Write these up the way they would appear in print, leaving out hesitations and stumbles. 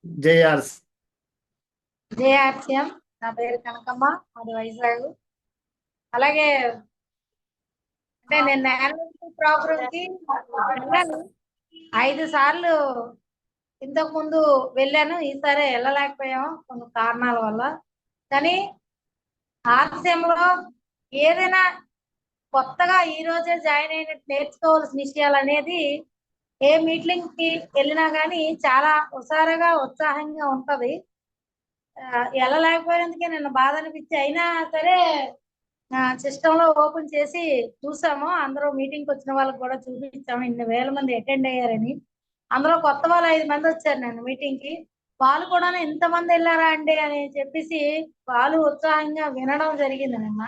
జేఆర్స్ JRCM. నా పేరు కనకమ్మ, అది వైజాగ్. అలాగే అంటే నేను నేషనల్ ప్రోగ్రామ్ కి వెళ్ళాను 5 సార్లు. ఇంతకు ముందు వెళ్ళాను, ఈసారి వెళ్ళలేకపోయాము కొన్ని కారణాల వల్ల. కానీ ఆర్సీఎం లో ఏదైనా కొత్తగా ఈ రోజే జాయిన్ అయిన నేర్చుకోవాల్సిన విషయాలు అనేది ఏ మీటింగ్ కి వెళ్ళినా గానీ చాలా హుషారుగా ఉత్సాహంగా ఉంటది. వెళ్ళలేకపోయినందుకే నిన్న బాధ అనిపించి అయినా సరే సిస్టమ్ లో ఓపెన్ చేసి చూసాము. అందరూ మీటింగ్ కి వచ్చిన వాళ్ళకి కూడా చూపించాము, ఇన్ని వేల మంది అటెండ్ అయ్యారని. అందులో కొత్త వాళ్ళు 5 మంది వచ్చారు నిన్న మీటింగ్ కి. వాళ్ళు కూడా ఇంతమంది వెళ్ళారా అండి అని చెప్పేసి వాళ్ళు ఉత్సాహంగా వినడం జరిగింది నిన్న.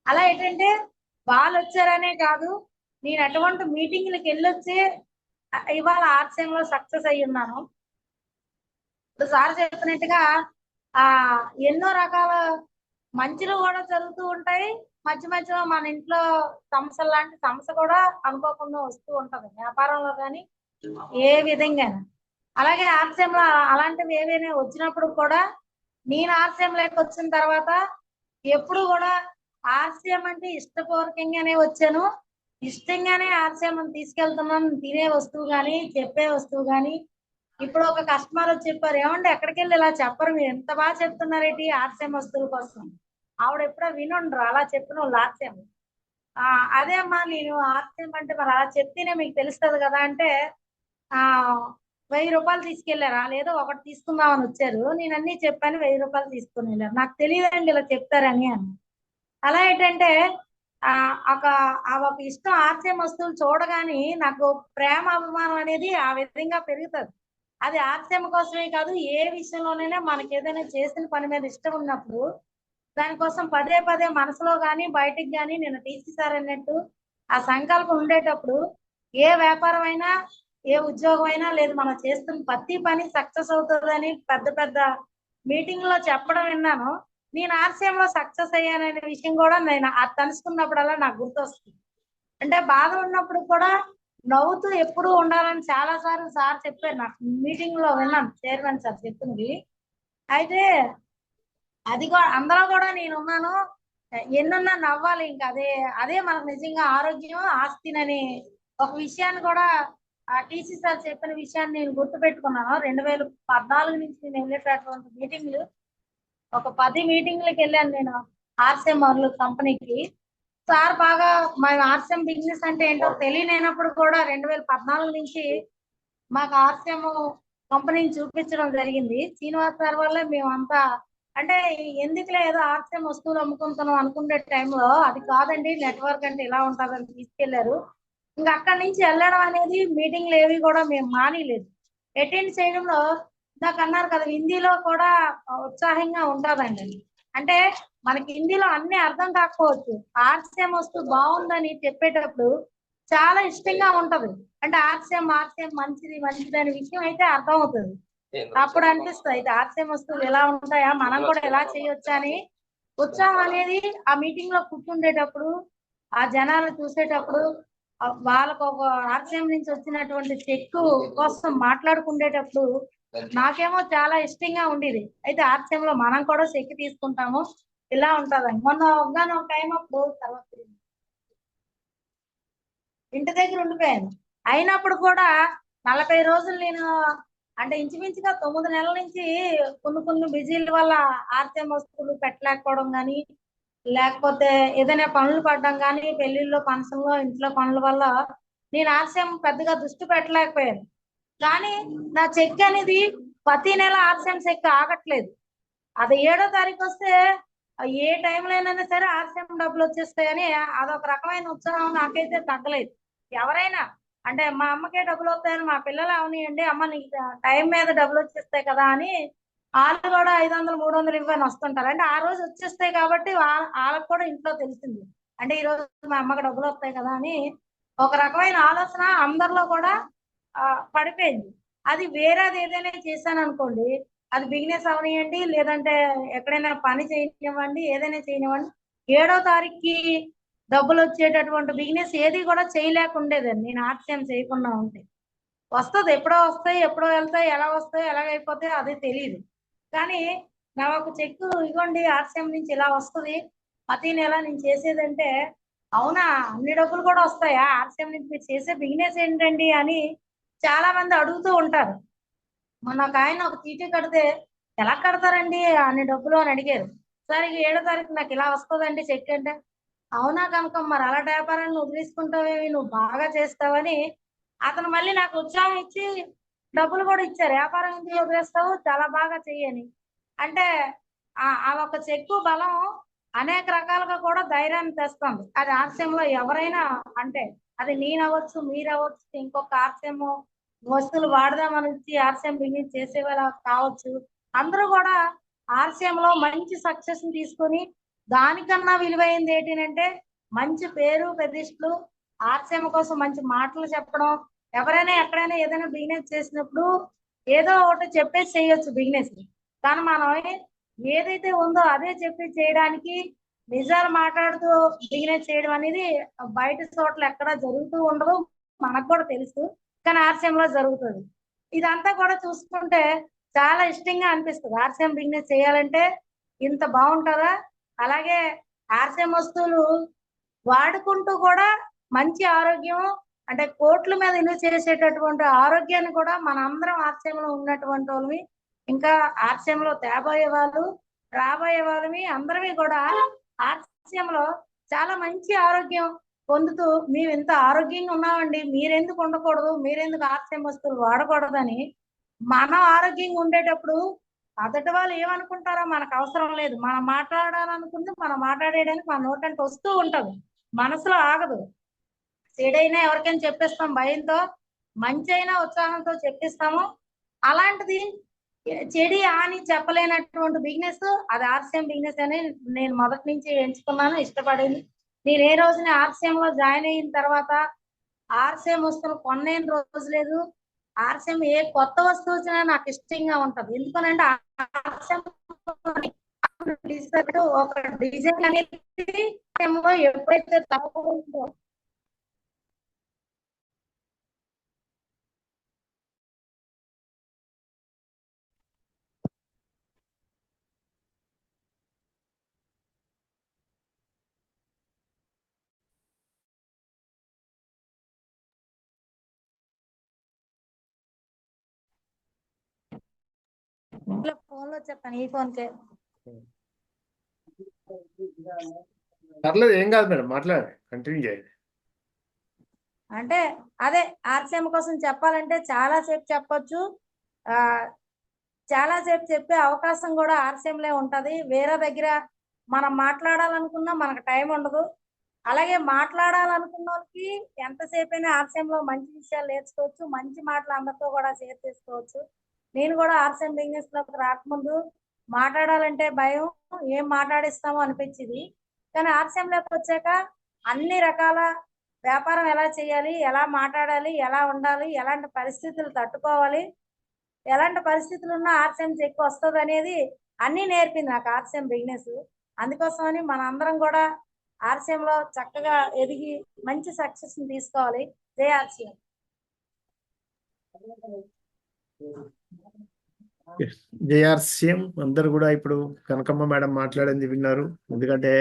అలా ఏంటంటే వాళ్ళు వచ్చారనే కాదు, నేను అటువంటి మీటింగ్లకు వెళ్ళొచ్చి ఇవాళ ఆర్ట్స్ లో సక్సెస్ అయ్యి ఉన్నాను. ఇప్పుడు సార్ చెప్పినట్టుగా ఆ ఎన్నో రకాల మంచిలు కూడా జరుగుతూ ఉంటాయి, మధ్య మధ్యలో మన ఇంట్లో సమస్యలు లాంటి సమస్య కూడా అనుకోకుండా వస్తూ ఉంటది వ్యాపారంలో కానీ ఏ విధంగా. అలాగే ఆర్సీఎంలో అలాంటివి ఏవైనా వచ్చినప్పుడు కూడా నేను ఆర్సీఎం లేక వచ్చిన తర్వాత ఎప్పుడు కూడా ఆర్సీఎం అంటే ఇష్టపూర్వకంగానే వచ్చాను, ఇష్టంగానే ఆర్సీఎం తీసుకెళ్తున్నాను. తినే వస్తువు కానీ చెప్పే వస్తువు కానీ. ఇప్పుడు ఒక కస్టమర్ వచ్చి చెప్పారు, ఏమంటే ఎక్కడికి వెళ్ళి ఇలా చెప్పరు, మీరు ఎంత బాగా చెప్తున్నారేంటి ఆర్సీఎం వస్తువుల కోసం. ఆవిడ ఎప్పుడో వినుండ్రు అలా చెప్పిన వాళ్ళు ఆర్సీఎం. అదే అమ్మా, నేను ఆర్సీఎం అంటే మరి అలా చెప్తేనే మీకు తెలుస్తుంది కదా అంటే, ఆ 1000 రూపాయలు తీసుకెళ్లారా, లేదో ఒకటి తీసుకుందామని వచ్చారు, నేను అన్ని చెప్పాను, 1000 రూపాయలు తీసుకుని వెళ్ళారు. నాకు తెలియదండి ఇలా చెప్తారని అన్న. అలా ఏంటంటే ఒక ఇష్టం ఆర్సీఎం వస్తువులు చూడగానే నాకు ప్రేమ అభిమానం అనేది ఆ విధంగా పెరుగుతుంది. అది ఆర్సీఎం కోసమే కాదు, ఏ విషయంలోనైనా మనకి ఏదైనా చేసిన పని మీద ఇష్టం ఉన్నప్పుడు దానికోసం పదే పదే మనసులో గాని బయటికి గాని నేను తీసేసారన్నట్టు ఆ సంకల్పం ఉండేటప్పుడు ఏ వ్యాపారం అయినా ఏ ఉద్యోగం అయినా లేదు, మనం చేస్తున్న ప్రతి పని సక్సెస్ అవుతుందని పెద్ద పెద్ద మీటింగ్ లో చెప్పడం విన్నాను. నేను ఆర్సీఎం లో సక్సెస్ అయ్యాననే విషయం కూడా నేను అది తలుసుకున్నప్పుడల్లా నాకు గుర్తొస్తుంది. అంటే బాధ ఉన్నప్పుడు కూడా నవ్వుతూ ఎప్పుడూ ఉండాలని చాలా సార్లు సార్ చెప్పారు, నాకు మీటింగ్ లో విన్నాను చైర్మన్ సార్ చెప్పింది. అయితే అది కూడా అందులో కూడా నేను ఉన్నాను. ఎన్నున్నా నవ్వాలి, ఇంకా అదే అదే మనకు నిజంగా ఆరోగ్యం ఆస్తినని ఒక విషయాన్ని కూడా ఆ టీసీ సార్ చెప్పిన విషయాన్ని నేను గుర్తు పెట్టుకున్నాను. 2014 నుంచి నేను వెళ్ళేటటువంటి మీటింగ్లు ఒక 10 మీటింగ్లకు వెళ్ళాను నేను ఆర్సీఎం కంపెనీకి. సార్ బాగా మా ఆర్సీఎం బిజినెస్ అంటే ఏంటో తెలియనప్పుడు కూడా 2014 నుంచి మాకు ఆర్సీఎం కంపెనీని చూపించడం జరిగింది. శ్రీనివాస్ సార్ వల్ల మేమంతా అంటే ఎందుకులే ఏదో ఆర్సీఎం వస్తువులు అమ్ముకుంటున్నాం అనుకునే టైంలో అది కాదండి, నెట్వర్క్ అంటే ఇలా ఉంటుందని తీసుకెళ్లారు. ఇంకా అక్కడి నుంచి వెళ్ళడం అనేది మీటింగ్లు ఏవి కూడా మేము మానేలేదు. అటెండ్ చేయడంలో నాకు అన్నారు కదా, హిందీలో కూడా ఉత్సాహంగా ఉంటుందండి. అంటే మనకి హిందీలో అన్ని అర్థం కాకపోవచ్చు, ఆర్సీఎం వస్తువు బాగుందని చెప్పేటప్పుడు చాలా ఇష్టంగా ఉంటది. అంటే ఆర్సీఎం మంచిది మంచిది అనే విషయం అయితే అర్థం అవుతుంది. అప్పుడు అనిపిస్తుంది అయితే ఆర్సీఎం వస్తువులు ఎలా ఉంటాయా, మనం కూడా ఎలా చేయొచ్చా అని ఉత్సాహం అనేది ఆ మీటింగ్ లో కూర్చుండేటప్పుడు ఆ జనాలు చూసేటప్పుడు వాళ్ళకు ఒక ఆర్సీఎం నుంచి వచ్చినటువంటి చెక్ కోసం మాట్లాడుకునేటప్పుడు నాకేమో చాలా ఇష్టంగా ఉండేది. అయితే ఆర్సీఎం లో మనం కూడా చెక్ తీసుకుంటాము, ఇలా ఉంటదని. మొన్న ఒక టైం అప్పుడు తర్వాత ఇంటి దగ్గర ఉండిపోయాను. అయినప్పుడు కూడా 40 రోజులు నేను అంటే ఇంచుమించుగా 9 నెలల నుంచి కొన్ని బిజీల వల్ల ఆర్సీఎం వస్తువులు పెట్టలేకపోవడం కానీ, లేకపోతే ఏదైనా పనులు పడడం కానీ, పెళ్లిళ్ళు ఫంక్షన్లో ఇంట్లో పనుల వల్ల నేను ఆర్సీఎం పెద్దగా దృష్టి పెట్టలేకపోయాను. కానీ నా చెక్ అనేది ప్రతి నెల ఆర్సీఎం చెక్ ఆగట్లేదు. అది 7వ తారీఖు వస్తే ఏ టైంలో అయినా సరే ఆర్సీఎం డబ్బులు వచ్చేస్తాయని అదొక రకమైన ఉత్సాహం నాకైతే తగ్గలేదు. ఎవరైనా అంటే మా అమ్మకే డబ్బులు వస్తాయని మా పిల్లలు అవనియండి, అమ్మ నీకు టైం మీద డబ్బులు వచ్చేస్తాయి కదా అని వాళ్ళు కూడా 500 300 ఇవ్వని వస్తుంటారు. అంటే ఆ రోజు వచ్చేస్తాయి కాబట్టి వాళ్ళకు కూడా ఇంట్లో తెలిసింది, అంటే ఈ రోజు మా అమ్మకి డబ్బులు వస్తాయి కదా అని ఒక రకమైన ఆలోచన అందరిలో కూడా పడిపోయింది. అది వేరేది ఏదైనా చేశాను అనుకోండి, అది బిజినెస్ అవనివ్వండి, లేదంటే ఎక్కడైనా పని చేయనివ్వండి, ఏదైనా చేయనివ్వండి, 7వ తారీఖుకి డబ్బులు వచ్చేటటువంటి బిజినెస్ ఏది కూడా చేయలేకుండేదండి నేను ఆర్సీఎం చేయకుండా ఉంటే. వస్తుంది, ఎప్పుడో వస్తాయి, ఎప్పుడో వెళ్తాయి, ఎలా వస్తాయి, ఎలాగైపోతాయి అది తెలియదు. కానీ నా ఒక చెక్కు ఇగోండి ఆర్సీఎం నుంచి ఇలా వస్తుంది ప్రతి నెల నేను చేసేదంటే, అవునా అన్ని డబ్బులు కూడా వస్తాయా ఆర్సీఎం నుంచి, మీరు చేసే బిజినెస్ ఏంటండి అని చాలా మంది అడుగుతూ ఉంటారు. మొన్న ఒక ఆయన ఒక చీటీ కడితే, ఎలా కడతారండి అన్ని డబ్బులు అని అడిగారు. సరే 7వ తారీఖు నాకు ఇలా వస్తుందండి చెక్ అంటే, అవునా కనుక మరి అలా వ్యాపారాన్ని వదిలేసుకుంటావేమి, నువ్వు బాగా చేస్తావని అతను మళ్ళీ నాకు ఉత్సాహం ఇచ్చి డబ్బులు కూడా ఇచ్చారు. వ్యాపారం ఎందుకు వదిలేస్తావు, చాలా బాగా చెయ్యని. అంటే ఆ ఒక చెక్కు బలం అనేక రకాలుగా కూడా ధైర్యాన్ని తెస్తుంది. అది ఆర్సీఎంలో ఎవరైనా, అంటే అది నేనవ్వచ్చు, మీరవ్వచ్చు, ఇంకొక ఆర్సీఎం వస్తువులు వాడదామని వచ్చి ఆర్సీఎం బిజినెస్ చేసే వాళ్ళ కావచ్చు. అందరూ కూడా ఆర్సీఎం లో మంచి సక్సెస్ ని తీసుకొని, దానికన్నా విలువైంది ఏంటంటే మంచి పేరు ప్రతిష్టలు, ఆర్సీఎం కోసం మంచి మాటలు చెప్పడం. ఎవరైనా ఎక్కడైనా ఏదైనా బిజినెస్ చేసినప్పుడు ఏదో ఒకటి చెప్పేసి చేయొచ్చు బిజినెస్, కానీ మనం ఏదైతే ఉందో అదే చెప్పి చేయడానికి, నిజాలు మాట్లాడుతూ బిజినెస్ చేయడం అనేది బయట చోట్ల ఎక్కడ జరుగుతూ ఉండదు, మనకు కూడా తెలుసు. కానీ ఆర్సీఎం లో జరుగుతుంది. ఇదంతా కూడా చూసుకుంటే చాలా ఇష్టంగా అనిపిస్తుంది. ఆర్సీఎం బిజినెస్ చేయాలంటే ఇంత బాగుంటుందా. అలాగే ఆర్సీఎం వస్తువులు వాడుకుంటూ కూడా మంచి ఆరోగ్యం, అంటే కోట్ల మీద ఇన్వెస్ట్ చేసేటటువంటి ఆరోగ్యాన్ని కూడా మన అందరం ఆర్సీఎంలో ఉన్నటువంటి వాళ్ళని, ఇంకా ఆర్సీఎంలో తేబోయే వాళ్ళు, రాబోయే వాళ్ళని అందరమీ కూడా ఆర్సీఎంలో చాలా మంచి ఆరోగ్యం పొందుతూ, మేము ఇంత ఆరోగ్యంగా ఉన్నామండి, మీరెందుకు ఉండకూడదు, మీరెందుకు ఆర్సీఎం వస్తువులు వాడకూడదని మనం ఆరోగ్యంగా ఉండేటప్పుడు అదటి వాళ్ళు ఏమనుకుంటారో మనకు అవసరం లేదు. మనం మాట్లాడాలనుకుంటే మనం మాట్లాడేయడానికి మన నోటంటే వస్తూ ఉంటది, మనసులో ఆగదు. చెడైనా ఎవరికైనా చెప్పేస్తాం భయంతో, మంచి అయినా ఉత్సాహంతో చెప్పిస్తాము. అలాంటిది చెడి అని చెప్పలేనటువంటి బిజినెస్ అది ఆర్సీఎం బిజినెస్ అని నేను మొదటి నుంచి ఎంచుకున్నాను, ఇష్టపడింది. నేను ఏ రోజున ఆర్సీఎం లో జాయిన్ అయిన తర్వాత ఆర్సీఎం వస్తువులు కొన్నేం రోజు లేదు. ఆర్సీఎం ఏ కొత్త వస్తువు వచ్చినా నాకు ఇష్టంగా ఉంటది. ఎందుకనంటే ఆర్సీఎం ఒక డిజైన్ అనేది ఎప్పుడైతే తప్పకుందో ఫోన్ లో చెప్పాను, ఈ ఫోన్ కే. పర్లేదు, ఏం కాదు మేడం, మాట్లాడండి, కంటిన్యూ చేయండి. అంటే అదే ఆర్సీఎం కోసం చెప్పాలంటే చాలా సేపు చెప్పొచ్చు. ఆ చాలా సేపు చెప్పే అవకాశం కూడా ఆర్సీఎంలో ఉంటది. వేరే దగ్గర మనం మాట్లాడాలనుకున్నా మనకు టైం ఉండదు. అలాగే మాట్లాడాలనుకున్న వాళ్ళకి ఎంతసేపు అయినా ఆర్సీఎంలో మంచి విషయాలు నేర్చుకోవచ్చు, మంచి మాటలు అందరితో కూడా షేర్ చేసుకోవచ్చు. నేను కూడా ఆర్సీఎం బిజినెస్ లోకి రాకముందు మాట్లాడాలంటే భయం, ఏం మాట్లాడిస్తామో అనిపించింది. కానీ ఆర్సీఎం లోకి వచ్చాక అన్ని రకాల వ్యాపారం ఎలా చేయాలి, ఎలా మాట్లాడాలి, ఎలా ఉండాలి, ఎలాంటి పరిస్థితులు తట్టుకోవాలి, ఎలాంటి పరిస్థితులు ఉన్నా ఆర్సీఎం ఎక్కువ వస్తుంది అనేది అన్ని నేర్పింది నాకు ఆర్సీఎం బిజినెస్. అందుకోసమని మన అందరం కూడా ఆర్సీఎం లో చక్కగా ఎదిగి మంచి సక్సెస్ ని తీసుకోవాలి. జై ఆర్సీఎం. జేఆర్సీఎం అందరు కూడా ఇప్పుడు కనకమ్మ మేడం మాట్లాడింది విన్నారు. ఎందుకంటే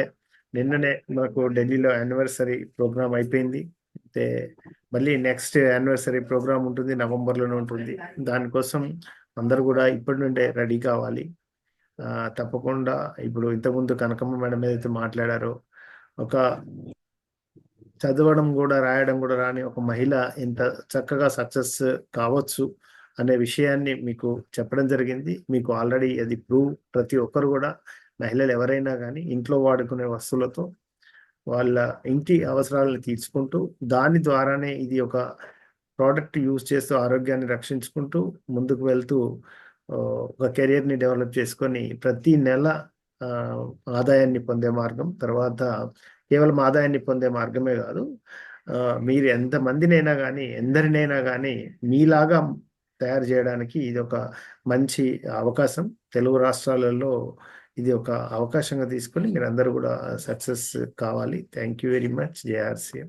నిన్ననే మనకు ఢిల్లీలో యానివర్సరీ ప్రోగ్రామ్ అయిపోయింది. అయితే మళ్ళీ నెక్స్ట్ యానివర్సరీ ప్రోగ్రామ్ ఉంటుంది, నవంబర్లోనే ఉంటుంది. దానికోసం అందరు కూడా ఇప్పటి నుండే రెడీ కావాలి. తప్పకుండా ఇప్పుడు ఇంతకుముందు కనకమ్మ మేడం ఏదైతే మాట్లాడారో, ఒక చదవడం కూడా రాయడం కూడా రాని ఒక మహిళ ఎంత చక్కగా సక్సెస్ కావచ్చు అనే విషయాన్ని మీకు చెప్పడం జరిగింది. మీకు ఆల్రెడీ అది ప్రూవ్. ప్రతి ఒక్కరు కూడా, మహిళలు ఎవరైనా కానీ ఇంట్లో వాడుకునే వస్తువులతో వాళ్ళ ఇంటి అవసరాలను తీర్చుకుంటూ, దాని ద్వారానే ఇది ఒక ప్రోడక్ట్ యూజ్ చేస్తూ ఆరోగ్యాన్ని రక్షించుకుంటూ ముందుకు వెళ్తూ ఒక కెరియర్ని డెవలప్ చేసుకొని ప్రతి నెల ఆదాయాన్ని పొందే మార్గం, తర్వాత కేవలం ఆదాయాన్ని పొందే మార్గమే కాదు, మీరు ఎంతమందినైనా కానీ ఎందరినైనా కానీ మీలాగా తయారు చేయడానికి ఇది ఒక మంచి అవకాశం. తెలుగు రాష్ట్రాలలో ఇది ఒక అవకాశంగా తీసుకొని మీరు అందరూ కూడా సక్సెస్ కావాలి. Thank you very much. JRCM.